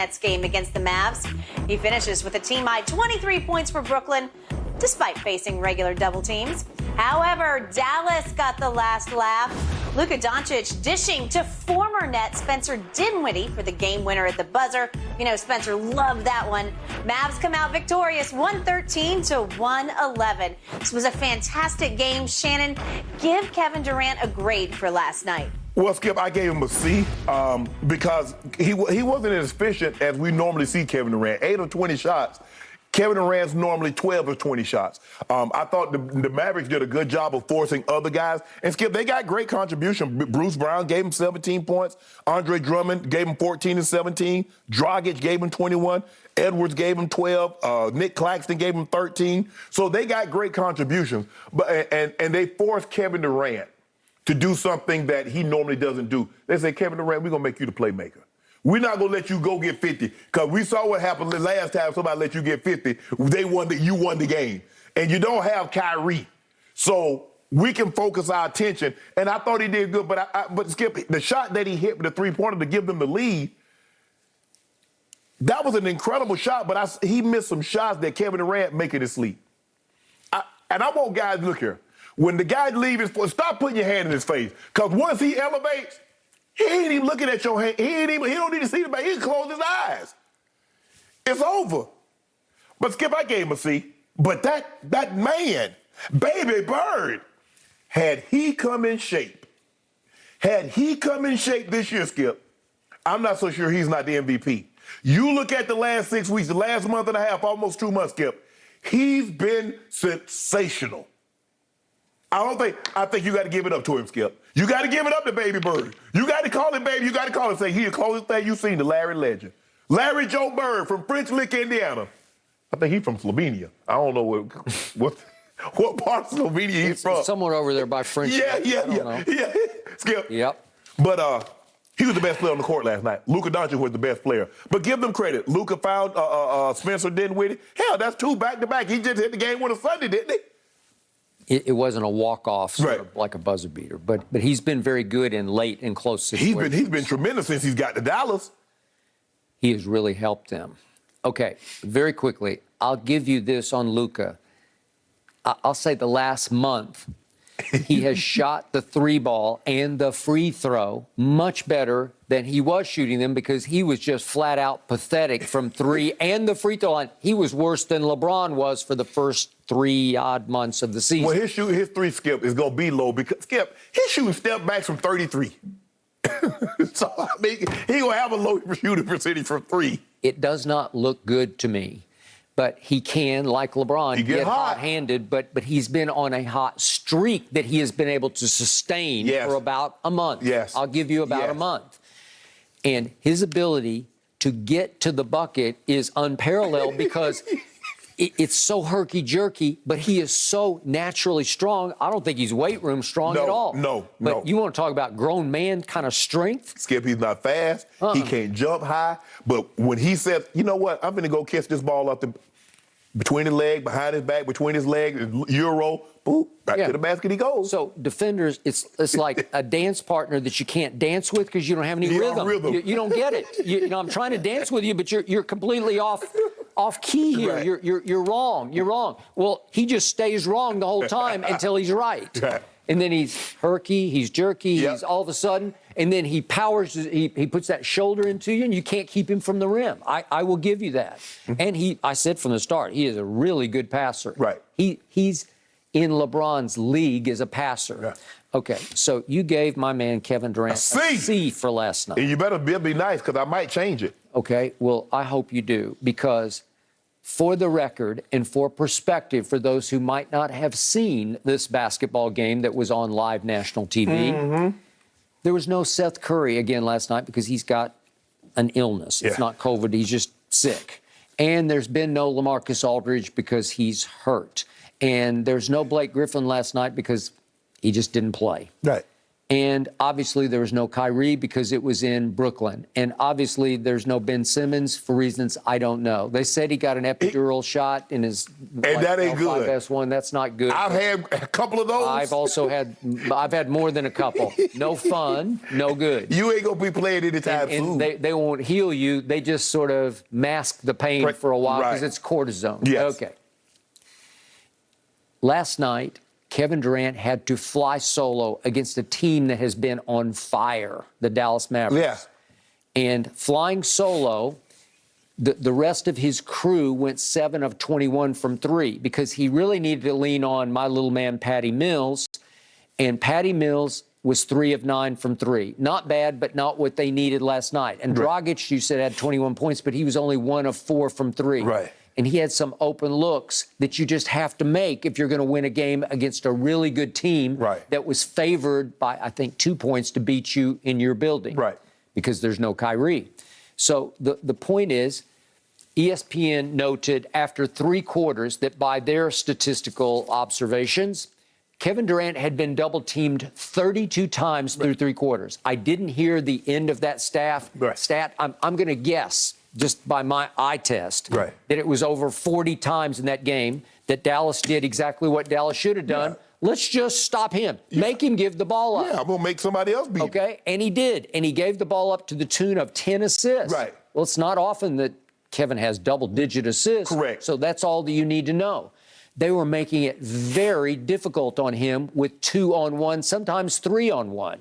Nets game against the Mavs. He finishes with a team-high 23 points for Brooklyn, despite facing regular double teams. However, Dallas got the last laugh. Luka Doncic dishing to former Net Spencer Dinwiddie for the game winner at the buzzer. You know, Spencer loved that one. Mavs come out victorious, 113 to 111. This was a fantastic game. Shannon, give Kevin Durant a grade for last night. Well, Skip, I gave him a C because he wasn't as efficient as we normally see Kevin Durant. 8 of 20 shots. Kevin Durant's normally 12 of 20 shots. I thought the Mavericks did a good job of forcing other guys. And, Skip, they got great contribution. Bruce Brown gave him 17 points. Andre Drummond gave him 14 and 17. Dragic gave him 21. Edwards gave him 12. Nick Claxton gave him 13. So they got great contributions. And they forced Kevin Durant to do something that he normally doesn't do. They say, Kevin Durant, we're going to make you the playmaker. We're not going to let you go get 50 because we saw what happened the last time somebody let you get 50. You won the game. And you don't have Kyrie. So we can focus our attention. And I thought he did good, but Skip, the shot that he hit with the three-pointer to give them the lead, that was an incredible shot, but he missed some shots that Kevin Durant making his sleep. And I want guys, look here. When the guy leaves, stop putting your hand in his face. Because once he elevates, he ain't even looking at your hand. He don't need to see the back. He can close his eyes. It's over. But Skip, I gave him a C. But that man, Baby Bird, had he come in shape this year, Skip, I'm not so sure he's not the MVP. You look at the last 6 weeks, the last month and a half, almost 2 months, Skip, he's been sensational. I think you got to give it up to him, Skip. You got to give it up to Baby Bird. You got to call him baby. You got to call him, say, he's the closest thing you've seen to Larry Legend. Larry Joe Bird from French Lick, Indiana. I think he's from Slovenia. I don't know what part of Slovenia he's from. Somewhere over there by French. Yeah. Skip. Yep. But he was the best player on the court last night. Luka Doncic was the best player. But give them credit. Luka found Spencer Dinwiddie. Hell, that's 2 back-to-back. He just hit the game winner Sunday, didn't he? It wasn't a walk-off, sort of like a buzzer beater, but he's been very good in late and close situations. He's been tremendous since he's got to Dallas. He has really helped them. Okay, very quickly, I'll give you this on Luka. I'll say the last month, he has shot the 3-ball and the free throw much better than he was shooting them because he was just flat out pathetic from 3 and the free throw line. He was worse than LeBron was for the first 3 odd months of the season. Well, his 3, Skip, is going to be low because, Skip, he's shooting step backs from 33. So, I mean, he will have a low shooting percentage from 3. It does not look good to me. But he can, like LeBron, get hot-handed, but he's been on a hot streak that he has been able to sustain for about a month. Yes. I'll give you about a month. And his ability to get to the bucket is unparalleled because it's so herky-jerky, but he is so naturally strong. I don't think he's weight room strong at all. But you want to talk about grown man kind of strength? Skip, he's not fast. He can't jump high. But when he says, you know what, I'm going to go catch this ball up between his leg, behind his back, between his legs, Euro, boop, back to the basket he goes. So defenders, it's like a dance partner that you can't dance with because you don't have any rhythm. You don't get it. You know, I'm trying to dance with you, but you're completely off key here. Right. You're wrong. You're wrong. Well, he just stays wrong the whole time until he's right. And then he's herky, he's jerky, he's all of a sudden, and then he powers, he puts that shoulder into you, and you can't keep him from the rim. I will give you that. And I said from the start, he is a really good passer. Right. He's in LeBron's league as a passer. Yeah. Okay, so you gave my man Kevin Durant a C for last night. And you better be nice, because I might change it. Okay, well, I hope you do, because for the record and for perspective for those who might not have seen this basketball game that was on live national TV, there was no Seth Curry again last night because he's got an illness. It's not COVID, he's just sick. And there's been no LaMarcus Aldridge because he's hurt. And there's no Blake Griffin last night because he just didn't play. Right. And obviously there was no Kyrie because it was in Brooklyn. And obviously there's no Ben Simmons for reasons I don't know. They said he got an epidural shot in his that ain't good. L5S1. That's not good. I've had a couple of those. I've had more than a couple. No fun, no good. You ain't gonna be playing anytime soon. And they won't heal you. They just sort of mask the pain for a while because it's cortisone. Yes. Okay. Last night, Kevin Durant had to fly solo against a team that has been on fire, the Dallas Mavericks. Yeah. And flying solo, the rest of his crew went 7 of 21 from 3 because he really needed to lean on my little man, Patty Mills. And Patty Mills was 3 of 9 from 3. Not bad, but not what they needed last night. And Dragic, you said, had 21 points, but he was only 1 of 4 from 3. Right. And he had some open looks that you just have to make if you're going to win a game against a really good team that was favored by, I think, 2 points to beat you in your building. Right. Because there's no Kyrie. So the point is, ESPN noted after 3 quarters that by their statistical observations, Kevin Durant had been double-teamed 32 times through 3 quarters. I didn't hear the end of that stat. I'm going to guess, just by my eye test, that it was over 40 times in that game that Dallas did exactly what Dallas should have done. Let's just stop him. Make him give the ball up. Yeah, I'm going to make somebody else beat him. Okay, and he did. And he gave the ball up to the tune of 10 assists. Right. Well, it's not often that Kevin has double-digit assists. Correct. So that's all that you need to know. They were making it very difficult on him with 2-on-1, sometimes 3-on-1.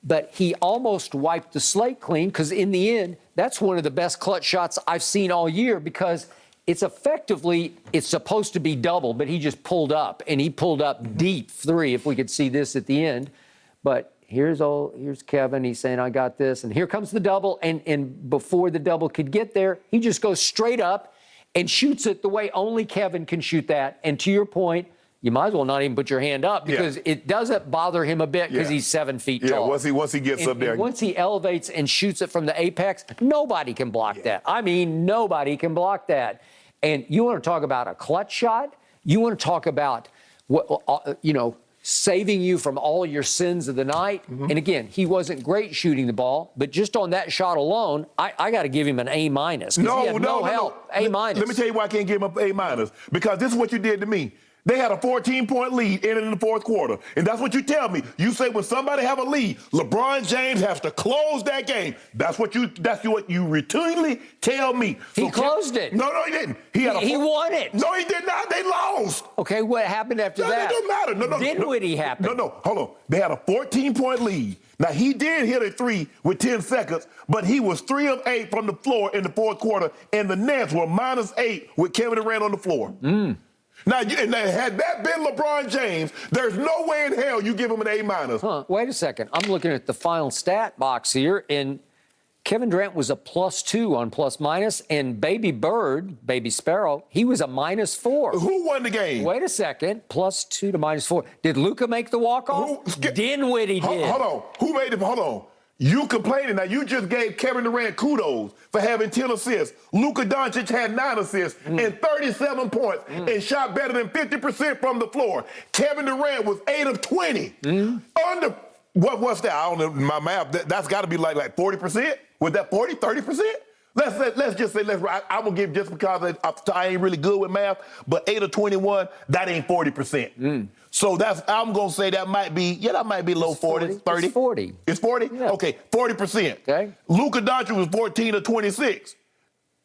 But he almost wiped the slate clean because in the end, that's one of the best clutch shots I've seen all year because it's supposed to be double, but he just pulled up, and he pulled up deep 3, if we could see this at the end. But here's Kevin. He's saying, I got this. And here comes the double. And before the double could get there, he just goes straight up and shoots it the way only Kevin can shoot that. And to your point, you might as well not even put your hand up because it doesn't bother him a bit because he's 7 feet tall. Once he gets up there. And once he elevates and shoots it from the apex, nobody can block that. I mean, nobody can block that. And you want to talk about a clutch shot? You want to talk about, saving you from all your sins of the night? And again, he wasn't great shooting the ball, but just on that shot alone, I got to give him an A-. No help. A-. Let me tell you why I can't give him an A-. Because this is what you did to me. They had a 14-point lead in the fourth quarter. And that's what you tell me. You say when somebody have a lead, LeBron James has to close that game. That's what you routinely tell me. He closed it. No, he didn't. He won it. No, he did not. They lost. Okay, what happened after that? It doesn't matter. Dinwiddie happened. No, hold on. They had a 14-point lead. Now, he did hit a 3 with 10 seconds, but he was 3 of 8 from the floor in the fourth quarter, and the Nets were -8 with Kevin Durant on the floor. Now, had that been LeBron James, there's no way in hell you give him an A-. Wait a second. I'm looking at the final stat box here, and Kevin Durant was a +2 on plus-minus, and Baby Bird, Baby Sparrow, he was a -4. Who won the game? Wait a second. +2 to -4. Did Luka make the walk-off? Dinwiddie did. Hold on. Who made it? Hold on. You complaining. Now, you just gave Kevin Durant kudos for having 10 assists. Luka Doncic had 9 assists and 37 points and shot better than 50% from the floor. Kevin Durant was 8 of 20. What's that? I don't know my math. That's got to be like 40%. Was that 40, 30%? Let's just say, I'm going to give just because I ain't really good with math, but 8 of 21, that ain't 40%. So I'm going to say that might be low 40s, 30. It's 40. It's 40? Yeah. Okay, 40%. Okay. Luka Doncic was 14 of 26.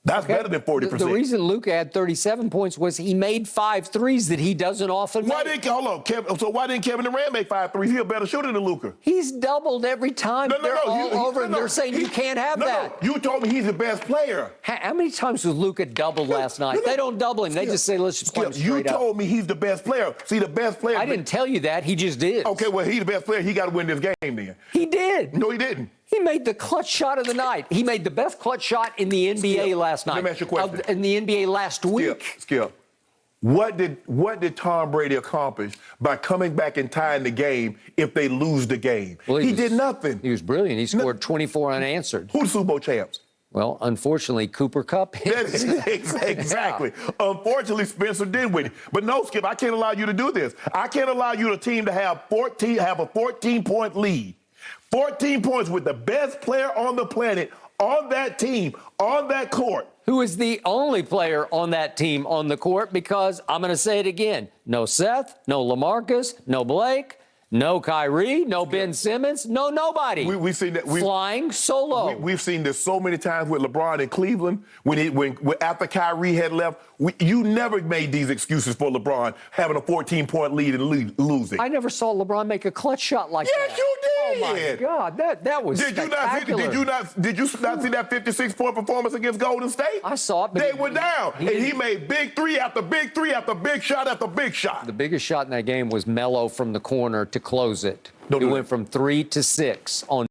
That's better than 40%. The reason Luka had 37 points was he made 5 threes that he doesn't often make. So why didn't Kevin Durant make 5 threes? He's a better shooter than Luka. He's doubled every time. They're all over, and they're saying you can't have that. No, you told me he's the best player. How many times was Luka doubled last night? They don't double him. They just say, let's just play him straight up. You told me he's the best player. See, the best player. I didn't tell you that. He just did. Okay, well, he's the best player. He got to win this game then. He did. No, he didn't. He made the clutch shot of the night. He made the best clutch shot in the NBA last night. Let me ask you a question. In the NBA last week. Skip. What did Tom Brady accomplish by coming back and tying the game if they lose the game? Well, he did nothing. He was brilliant. He scored 24 unanswered. Who's the Super Bowl champs? Well, unfortunately, Cooper Kupp. Exactly. Unfortunately, Spencer Dinwiddie. But no, Skip, I can't allow you to do this. I can't allow you, the team, to have a 14-point lead. 14 points with the best player on the planet on that team, on that court. Who is the only player on that team on the court, because I'm going to say it again. No Seth, no LaMarcus, no Blake, no Kyrie, no Ben Simmons, no nobody. We've seen that. Flying solo. We've seen this so many times with LeBron in Cleveland. When after Kyrie had left, you never made these excuses for LeBron having a 14-point lead and losing. I never saw LeBron make a clutch shot like that. Yes, you did. Oh my God, that was spectacular. Did you not see that 56-point performance against Golden State? I saw it. But they were down, and he made big three after big three after big shot after big shot. The biggest shot in that game was Melo from the corner to close it. Don't It do went from 3 to 6 on